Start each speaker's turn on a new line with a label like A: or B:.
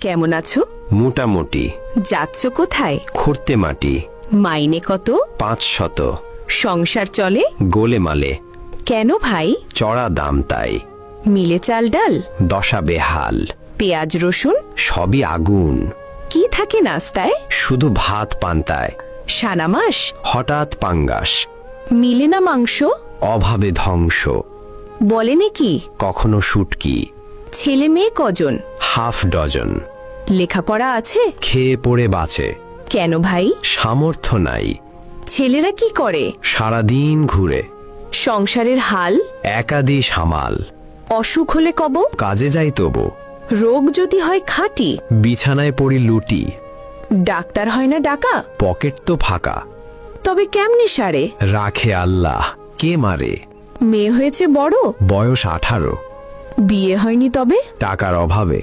A: কেমন আছো?
B: মোটামুটি।
A: যাচ্ছ কোথায়?
B: খুঁড়তে মাটি।
A: মাইনে কত?
B: 500।
A: সংসার চলে?
B: গোলেমালে।
A: কেন ভাই?
B: চড়া দাম তাই।
A: মিলে চাল ডাল?
B: দশা বেহাল।
A: পেঁয়াজ রসুন?
B: সবই আগুন।
A: কি থাকে নাস্তায়?
B: শুধু ভাত পান্তায়।
A: সানা মাস?
B: হঠাৎ পাঙ্গাস।
A: মিলে না মাংস?
B: অভাবে ধ্বংস।
A: বলে নাকি?
B: কখনো শুটকি।
A: ছেলে মেয়ে কজন?
B: Half dozen.
A: লেখাপড়া আছে?
B: খেয়ে পড়ে বাঁচে।
A: কেন ভাই?
B: সামর্থ্য নাই।
A: ছেলেরা কি করে?
B: সারাদিন ঘুরে।
A: সংসারের হাল?
B: একাদি সামাল।
A: অসুখ হলে কব?
B: কাজে যাই তবু।
A: রোগ যদি হয় খাঁটি?
B: বিছানায় পড়ি লুটি।
A: ডাক্তার হয় না ডাকা?
B: পকেট তো ফাঁকা।
A: তবে কেমনে সারে?
B: রাখে আল্লাহ, কে মারে?
A: মেয়ে হয়েছে বড়?
B: বয়স 18।
A: বিয়ে হয়নি তবে?
B: টাকার অভাবে।